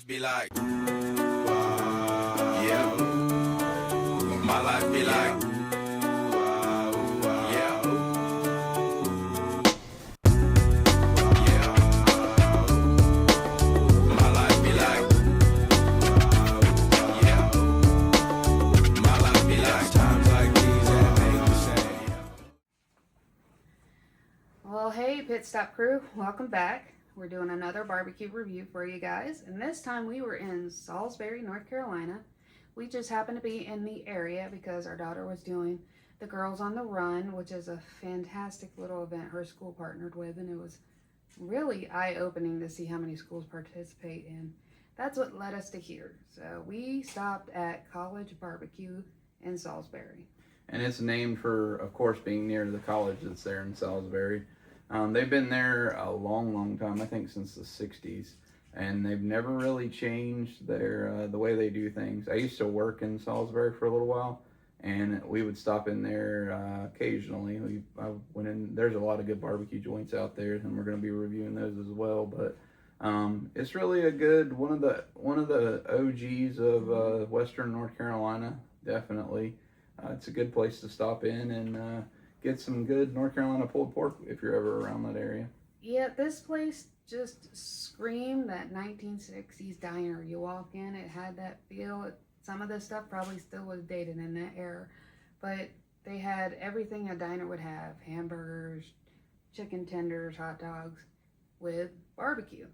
life be like. Yeah. My life be like. Yeah. Yeah. My life be like. Yeah. My life be like. Times like these that make me say. Well, hey, Pit Stop crew, welcome back. We're doing another barbecue review for you guys, and this time we were in Salisbury, North Carolina. We just happened to be in the area because our daughter was doing the Girls on the Run, which is a fantastic little event her school partnered with, and it was really eye-opening to see how many schools participate in. That's what led us to here. So we stopped at College Barbecue in Salisbury. And it's named for, of course, being near the college that's there in Salisbury. They've been there a long time, I think since the 60s, and they've never really changed their the way they do things. I used to work in Salisbury for a little while, and we would stop in there occasionally. I went in. There's a lot of good barbecue joints out there, and we're going to be reviewing those as well. But it's really a good one of the OGs of Western North Carolina. Definitely, it's a good place to stop in and get some good North Carolina pulled pork if you're ever around that area. Yeah, this place just screamed that 1960s diner. You walk in, it had that feel. Some of the stuff probably still was dated in that era, but they had everything a diner would have: hamburgers, chicken tenders, hot dogs, with barbecue.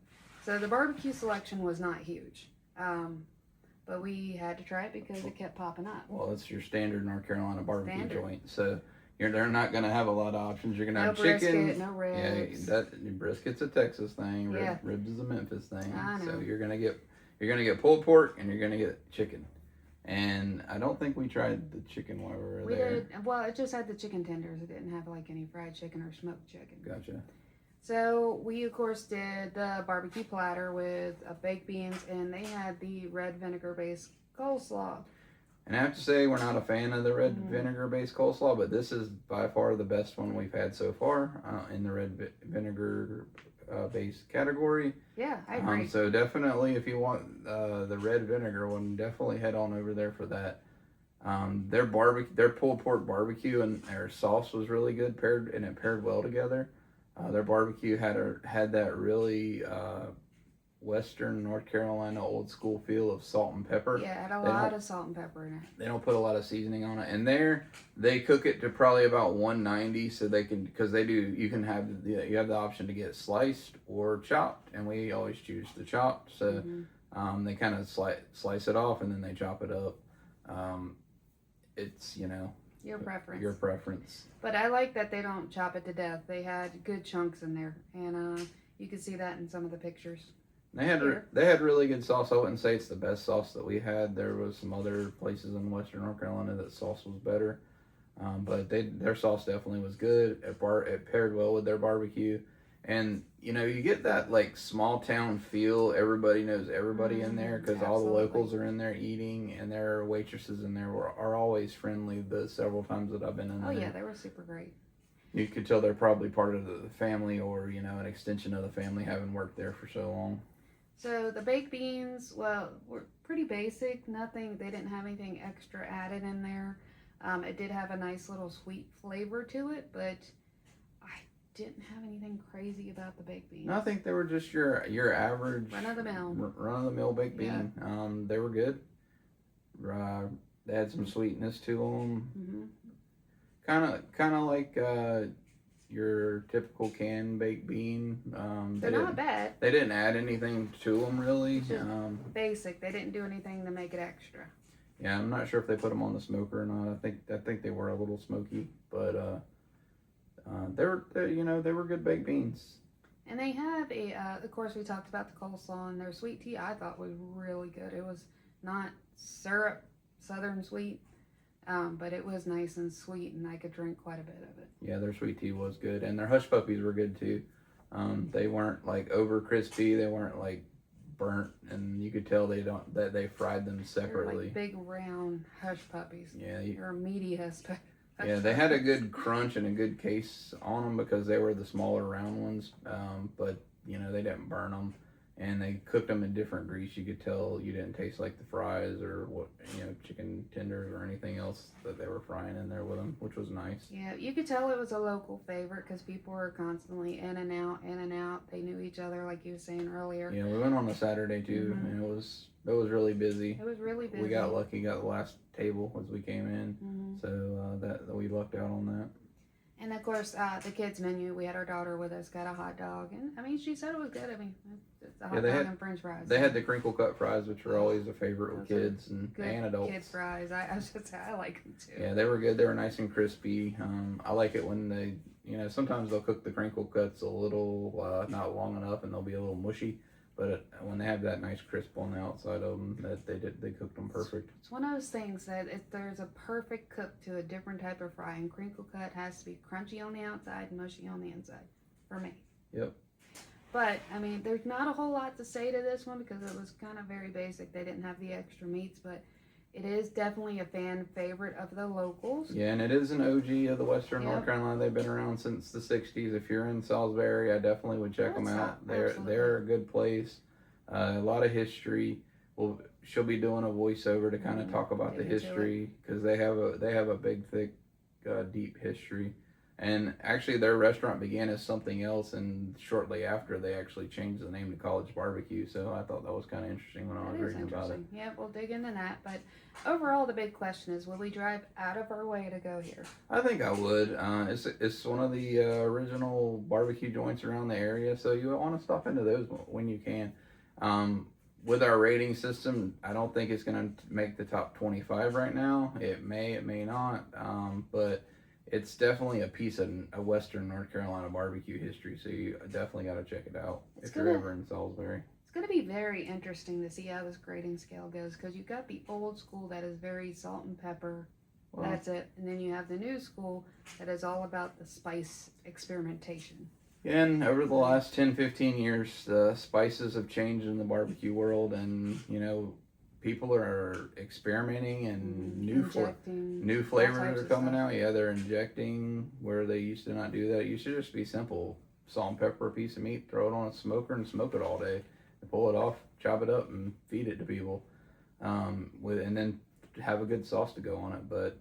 So the barbecue selection was not huge, but we had to try it because it kept popping up. Well, it's your standard North Carolina barbecue joint, so they're not going to have a lot of options. You're going to have chicken. Brisket, no ribs. Yeah, brisket's a Texas thing. Yeah. Ribs is a Memphis thing. I know. So you're going to get pulled pork and you're going to get chicken. And I don't think we tried the chicken while we were there. We did. Well, it just had the chicken tenders. It didn't have like any fried chicken or smoked chicken. Gotcha. So we of course did the barbecue platter with baked beans, and they had the red vinegar based coleslaw. And I have to say, we're not a fan of the red vinegar-based coleslaw, but this is by far the best one we've had so far in the red vinegar-based category. Yeah, I agree. So definitely, if you want the red vinegar one, definitely head on over there for that. Their pulled pork barbecue and their sauce was really good, it paired well together. Their barbecue had that really Western North Carolina old school feel of salt and pepper. Yeah, it had a lot of salt and pepper in it. They don't put a lot of seasoning on it, and they cook it to probably about 190, so they can, because they do, you have the option to get it sliced or chopped, and we always choose the chopped. So they kind of slice it off and then they chop it up. It's Your preference. Your preference. But I like that they don't chop it to death. They had good chunks in there, and you can see that in some of the pictures. They had really good sauce. I wouldn't say it's the best sauce that we had. There was some other places in Western North Carolina that sauce was better, but their sauce definitely was good. It paired well with their barbecue, and you get that like small town feel. Everybody knows everybody in there because all the locals are in there eating, and their waitresses in there are always friendly. The several times that I've been in there. Oh yeah, they were super great. You could tell they're probably part of the family, or an extension of the family, having worked there for so long. So the baked beans, well, were pretty basic. They didn't have anything extra added in there. It did have a nice little sweet flavor to it, but I didn't have anything crazy about the baked beans. No, I think they were just your average run-of-the-mill baked bean. Yeah. They were good. They had some sweetness to them. Kind of like your typical canned baked bean. They're not bad. They didn't add anything to them really. Just basic. They didn't do anything to make it extra. Yeah, I'm not sure if they put them on the smoker or not. I think they were a little smoky, but they were good baked beans. And they have of course we talked about the coleslaw, and their sweet tea I thought was really good. It was not syrup, southern sweet. But it was nice and sweet, and I could drink quite a bit of it. Yeah, their sweet tea was good, and their hush puppies were good too. They weren't like over crispy. They weren't like burnt, and you could tell that they fried them separately. They're like big round hush puppies. Yeah, or meaty hush puppies. Yeah, they had a good crunch and a good case on them because they were the smaller round ones. But they didn't burn them, and they cooked them in different grease. You could tell you didn't taste like the fries or what, chicken tenders or anything else that they were frying in there with them, which was nice. Yeah, you could tell it was a local favorite because people were constantly in and out, in and out. They knew each other, like you were saying earlier. Yeah, we went on a Saturday too, Mhm. and it was really busy. It was really busy. We got lucky, got the last table as we came in, Mhm. so that we lucked out on that. And of course, the kids menu, we had our daughter with us, got a hot dog, and I mean, she said it was good. I mean, it's a hot dog and French fries. They had the crinkle cut fries, which were always a favorite with Those are kids and good adults. Kid fries. I should say I like them too. Yeah, they were good. They were nice and crispy. I like it when they, sometimes they'll cook the crinkle cuts a little not long enough, and they'll be a little mushy. But when they have that nice crisp on the outside of them, they cooked them perfect. It's one of those things that if there's a perfect cook to a different type of fry, and crinkle cut has to be crunchy on the outside and mushy on the inside, for me. Yep. But I mean, there's not a whole lot to say to this one because it was kind of very basic. They didn't have the extra meats, but it is definitely a fan favorite of the locals. Yeah, and it is an OG of the Western Yep. North Carolina. They've been around since the 60s. If you're in Salisbury, I definitely would check them out. They're a good place. A lot of history. Well, she'll be doing a voiceover to kind of talk about the history because they have a big, thick, deep history. And actually, their restaurant began as something else, and shortly after, they actually changed the name to College Barbecue. So I thought that was kind of interesting when I was reading about it. Yeah, we'll dig into that. But overall, the big question is, will we drive out of our way to go here? I think I would. It's one of the original barbecue joints around the area, so you want to stop into those when you can. With our rating system, I don't think it's going to make the top 25 right now. It may not, but it's definitely a piece of a Western North Carolina barbecue history, so you definitely got to check it out if you're ever in Salisbury. It's going to be very interesting to see how this grading scale goes because you've got the old school that is very salt and pepper. Well, that's it. And then you have the new school that is all about the spice experimentation. And over the last 10, 15 years, the spices have changed in the barbecue world, and people are experimenting and new flavors are coming out. Yeah, they're injecting where they used to not do that. It used to just be simple: salt and pepper, a piece of meat, throw it on a smoker, and smoke it all day. Pull it off, chop it up, and feed it to people. And then have a good sauce to go on it. But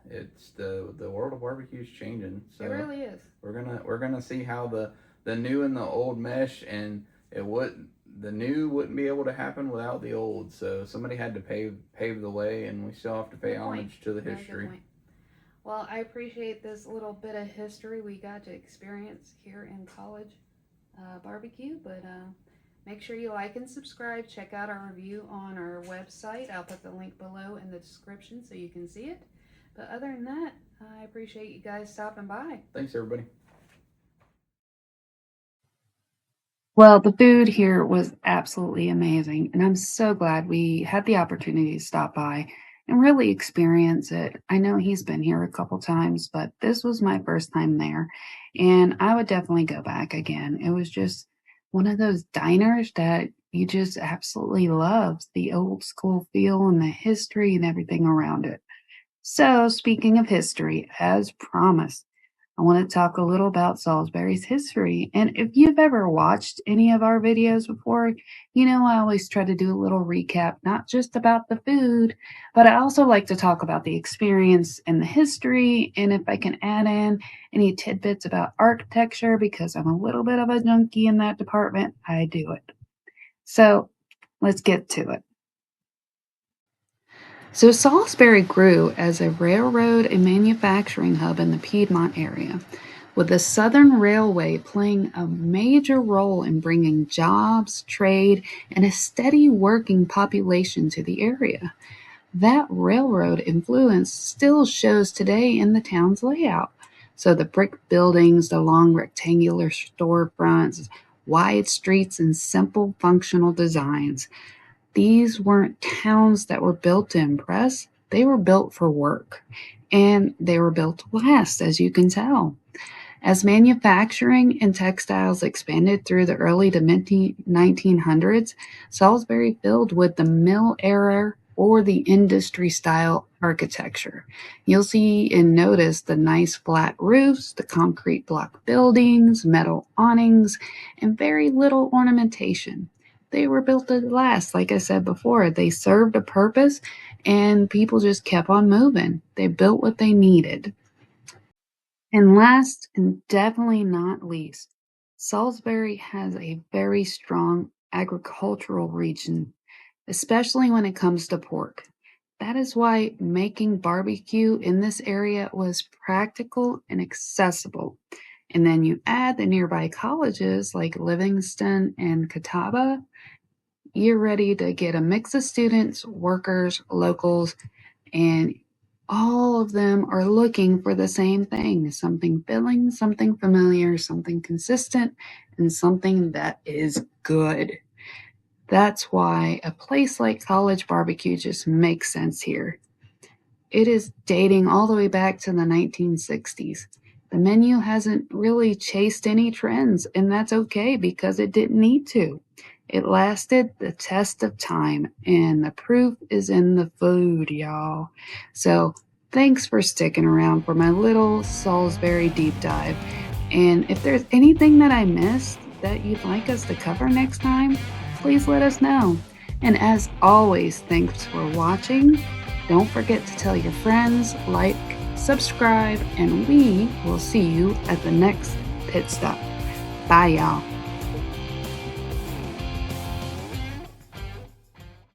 it's the world of barbecue is changing. So it really is. We're gonna see how the new and the old mesh, and the new wouldn't be able to happen without the old. So somebody had to pave the way, and we still have to pay homage to the history. Well, I appreciate this little bit of history we got to experience here in College Barbecue. But make sure you like and subscribe. Check out our review on our website. I'll put the link below in the description so you can see it. But other than that, I appreciate you guys stopping by. Thanks, everybody. Well, the food here was absolutely amazing, and I'm so glad we had the opportunity to stop by and really experience it. I know he's been here a couple times, but this was my first time there, and I would definitely go back again. It was just one of those diners that you just absolutely love, the old school feel and the history and everything around it. So, speaking of history, as promised, I want to talk a little about Salisbury's history. And if you've ever watched any of our videos before, I always try to do a little recap, not just about the food, but I also like to talk about the experience and the history. And if I can add in any tidbits about architecture, because I'm a little bit of a junkie in that department, I do it. So let's get to it. So Salisbury grew as a railroad and manufacturing hub in the Piedmont area, with the Southern Railway playing a major role in bringing jobs, trade, and a steady working population to the area. That railroad influence still shows today in the town's layout. So the brick buildings, the long rectangular storefronts, wide streets, and simple functional designs. These weren't towns that were built to impress. They were built for work. And they were built to last, as you can tell. As manufacturing and textiles expanded through the early to mid-1900s, Salisbury filled with the mill era or the industry-style architecture. You'll see and notice the nice flat roofs, the concrete block buildings, metal awnings, and very little ornamentation. they were built to last. Like I said before, they served a purpose and people just kept on moving. They built what they needed. And last and definitely not least, Salisbury has a very strong agricultural region, especially when it comes to pork. That is why making barbecue in this area was practical and accessible. And then you add the nearby colleges like Livingston and Catawba, you're ready to get a mix of students, workers, locals, and all of them are looking for the same thing, something filling, something familiar, something consistent, and something that is good. That's why a place like College Barbecue just makes sense here. It is dating all the way back to the 1960s. The menu hasn't really chased any trends, and that's okay because it didn't need to. It lasted the test of time, and the proof is in the food, y'all. So thanks for sticking around for my little Salisbury deep dive. And if there's anything that I missed that you'd like us to cover next time, please let us know. And as always, thanks for watching. Don't forget to tell your friends, like, subscribe, and we will see you at the next pit stop. Bye, y'all.